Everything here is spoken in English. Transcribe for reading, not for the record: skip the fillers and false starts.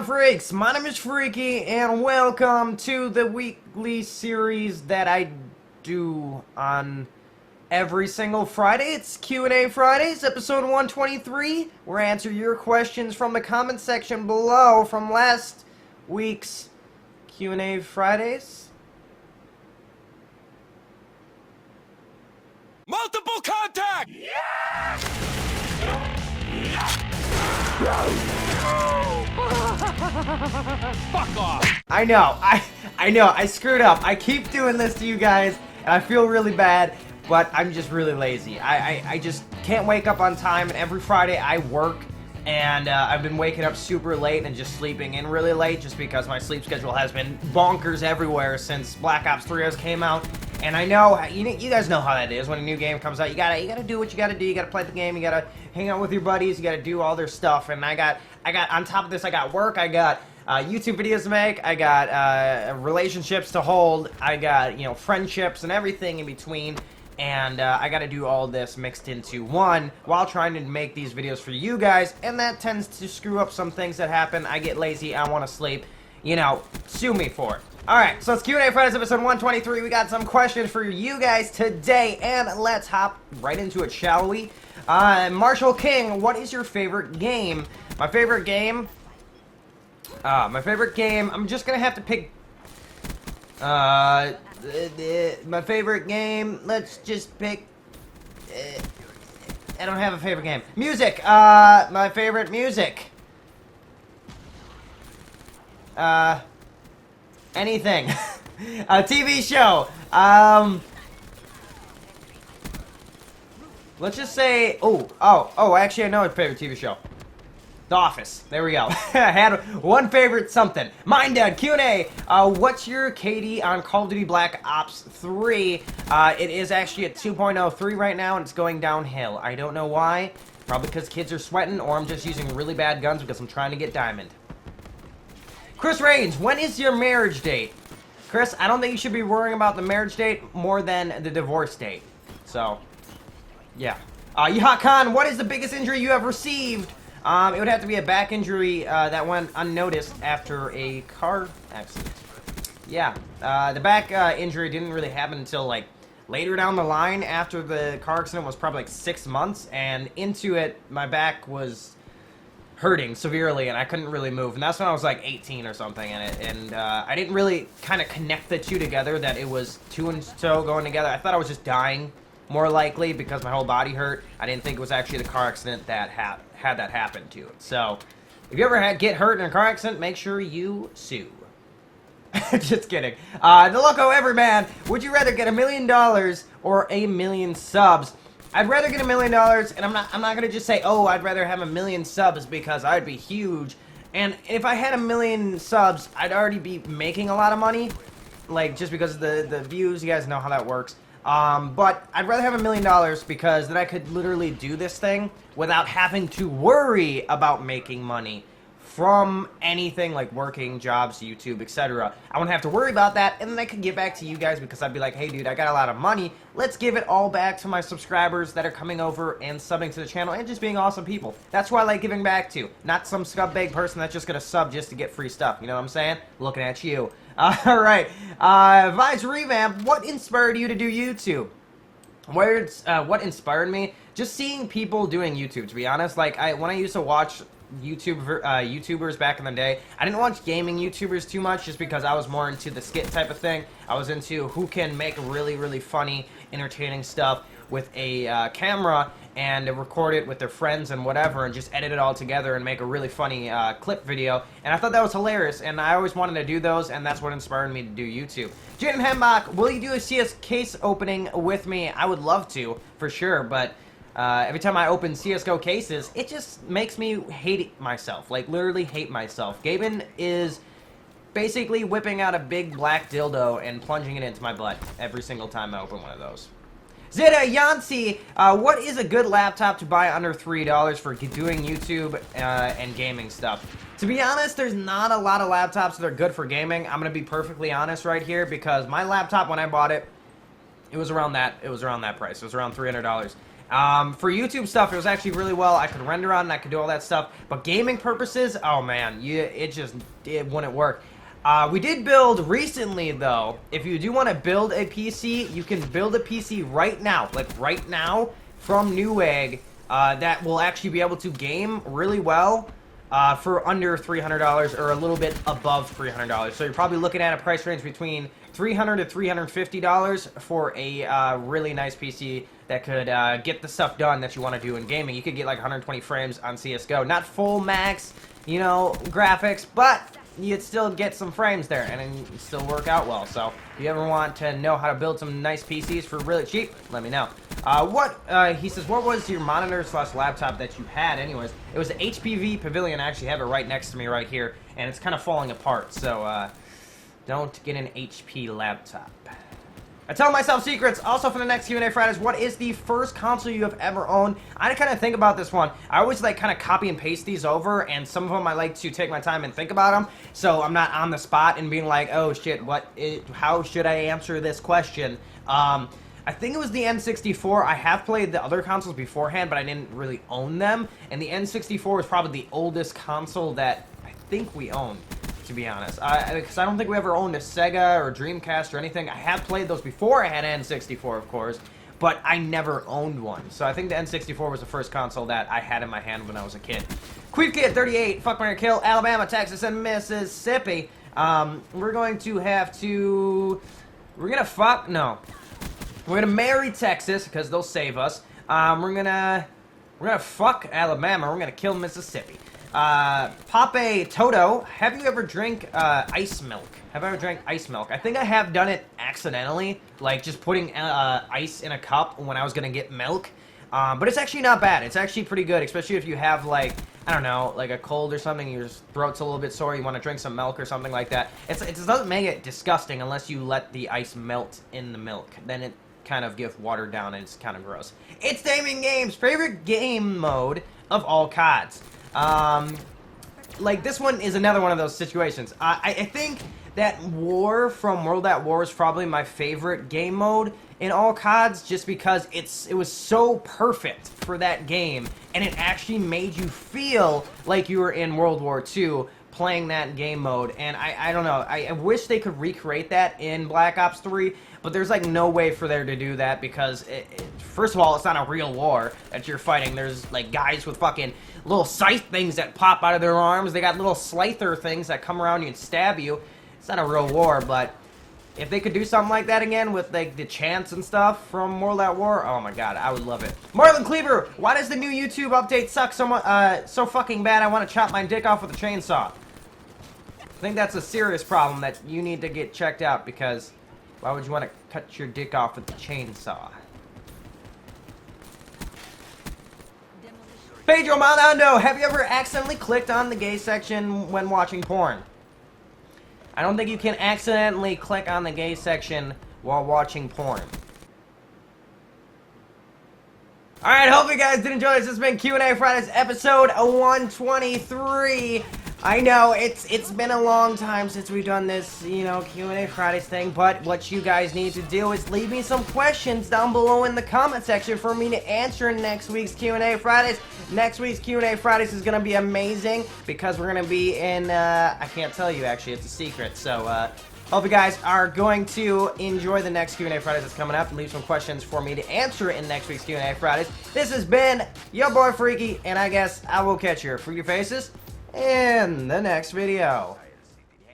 up, freaks? My name is Freaky, and welcome to the weekly series that I do on every single Friday. It's Q&A Fridays, episode 123, where I answer your questions from the comment section below from last week's Q&A Fridays. Multiple contact! Fuck off! I know, I screwed up. I keep doing this to you guys, and I feel really bad, but I'm just really lazy. I just can't wake up on time, and every Friday I work, and I've been waking up super late and just sleeping in really late just because my sleep schedule has been bonkers everywhere since Black Ops 3 has came out. And I know, you guys know how that is when a new game comes out. You gotta do what you gotta do. You gotta play the game. You gotta hang out with your buddies. You gotta do all their stuff. And I got on top of this, I got work. I got YouTube videos to make. I got relationships to hold. I got, you know, friendships and everything in between. And I gotta do all this mixed into one while trying to make these videos for you guys. And that tends to screw up some things that happen. I get lazy. I want to sleep. You know, sue me for it. Alright, so it's Q&A Fridays episode 123. We got some questions for you guys today, and let's hop right into it, shall we? Marshall King, what is your favorite game? My favorite game, I'm just gonna have to pick, my favorite game, let's just pick, I don't have a favorite game. Music, my favorite music. Anything. A TV show. Let's just say, actually I know a favorite TV show. The Office. There we go. I had one favorite something. Mine dad, Q&A. What's your KD on Call of Duty Black Ops 3? It is actually at 2.03 right now, and it's going downhill. I don't know why. Probably because kids are sweating, or I'm just using really bad guns because I'm trying to get diamond. Chris Reigns, when is your marriage date? Chris, I don't think you should be worrying about the marriage date more than the divorce date. So, yeah. Yaha Khan, what is the biggest injury you have received? It would have to be a back injury that went unnoticed after a car accident. Yeah, the back injury didn't really happen until, like, later down the line after the car accident was probably, like, 6 months. And into it, my back was hurting severely, and I couldn't really move, and that's when I was like 18 or something, and I didn't really kind of connect the two together, that it was two and toe going together. I thought I was just dying, more likely, because my whole body hurt. I didn't think it was actually the car accident that had that happen to it. So, if you ever get hurt in a car accident, make sure you sue. Just kidding. The Loco Everyman, would you rather get $1 million or 1 million subs? I'd rather get $1 million, and I'm not gonna just say, oh, I'd rather have 1 million subs because I'd be huge. And if I had 1 million subs, I'd already be making a lot of money, like just because of the views. You guys know how that works. But I'd rather have $1 million because then I could literally do this thing without having to worry about making money from anything like working, jobs, YouTube, etc. I wouldn't have to worry about that, and then I could give back to you guys because I'd be like, hey dude, I got a lot of money, let's give it all back to my subscribers that are coming over and subbing to the channel and just being awesome people. That's who I like giving back to, not some scumbag person that's just gonna sub just to get free stuff, you know what I'm saying? Looking at you. Alright, Vise Revamp, what inspired you to do YouTube? What inspired me? Just seeing people doing YouTube, to be honest. Like, when I used to watch YouTubers back in the day, I didn't watch gaming YouTubers too much just because I was more into the skit type of thing. I was into who can make really, really funny, entertaining stuff with a camera and record it with their friends and whatever and just edit it all together and make a really funny clip video. And I thought that was hilarious, and I always wanted to do those, and that's what inspired me to do YouTube. Jaden Hembach, will you do a CS case opening with me? I would love to, for sure, but every time I open CSGO cases, it just makes me hate myself. Like, literally hate myself. Gaben is basically whipping out a big black dildo and plunging it into my butt every single time I open one of those. Zeta Yancy, what is a good laptop to buy under $3 for doing YouTube and gaming stuff? To be honest, there's not a lot of laptops that are good for gaming. I'm going to be perfectly honest right here because my laptop, when I bought it, it was around that price. It was around $300. For YouTube stuff, it was actually really well. I could render on and I could do all that stuff. But gaming purposes, oh man, it wouldn't work. We did build recently, though. If you do want to build a PC, you can build a PC right now, like right now, from Newegg, that will actually be able to game really well for under $300 or a little bit above $300. So you're probably looking at a price range between $300 to $350 for a really nice PC that could get the stuff done that you want to do in gaming. You could get like 120 frames on CSGO. Not full max, you know, graphics, but you'd still get some frames there and it'd still work out well. So if you ever want to know how to build some nice PCs for really cheap, let me know. He says, what was your monitor / laptop that you had anyways? It was the HPV Pavilion. I actually have it right next to me right here, and it's kind of falling apart, so don't get an HP laptop. I tell myself secrets. Also for the next Q&A Fridays, what is the first console you have ever owned? I had to kind of think about this one. I always like kind of copy and paste these over, and some of them I like to take my time and think about them, so I'm not on the spot and being like, oh shit, how should I answer this question? I think it was the N64. I have played the other consoles beforehand, but I didn't really own them, and the N64 is probably the oldest console that I think we owned, to be honest. Because I don't think we ever owned a Sega or Dreamcast or anything. I have played those before I had an N64, of course, but I never owned one. So I think the N64 was the first console that I had in my hand when I was a kid. QueefKid38, Fuck, Marry, Kill, Alabama, Texas, and Mississippi. We're going to have to... We're gonna marry Texas, because they'll save us. We're gonna fuck Alabama. We're gonna kill Mississippi. Pape Toto, have you ever drank ice milk? Have I ever drank ice milk? I think I have done it accidentally, like just putting ice in a cup when I was gonna get milk. But it's actually not bad. It's actually pretty good, especially if you have like, I don't know, like a cold or something, your throat's a little bit sore, you want to drink some milk or something like that. It doesn't make it disgusting unless you let the ice melt in the milk. Then it kind of gets watered down and it's kind of gross. It's Damien Games' favorite game mode of all CODs. Like this one is another one of those situations. I think that War from World at War is probably my favorite game mode in all CODs, just because it was so perfect for that game, and it actually made you feel like you were in World War II playing that game mode. And I don't know, I wish they could recreate that in Black Ops 3, but there's like no way for there to do that, because first of all, it's not a real war that you're fighting. There's like guys with fucking little scythe things that pop out of their arms. They got little slicer things that come around you and stab you. It's not a real war, but if they could do something like that again with like the chants and stuff from World at War, oh my god, I would love it. Marlon Cleaver, why does the new YouTube update suck so fucking bad? I want to chop my dick off with a chainsaw. I think that's a serious problem that you need to get checked out, because why would you want to cut your dick off with a chainsaw? Pedro Maldonado, have you ever accidentally clicked on the gay section when watching porn? I don't think you can accidentally click on the gay section while watching porn. Alright, hope you guys did enjoy this. This has been Q&A Fridays, episode 123. I know, it's been a long time since we've done this, you know, Q&A Fridays thing, but what you guys need to do is leave me some questions down below in the comment section for me to answer in next week's Q&A Fridays. Next week's Q&A Fridays is going to be amazing, because we're going to be in, I can't tell you actually, it's a secret, so, hope you guys are going to enjoy the next Q&A Fridays that's coming up. Leave some questions for me to answer in next week's Q&A Fridays. This has been your boy Freaky, and I guess I will catch your freaky faces in the next video.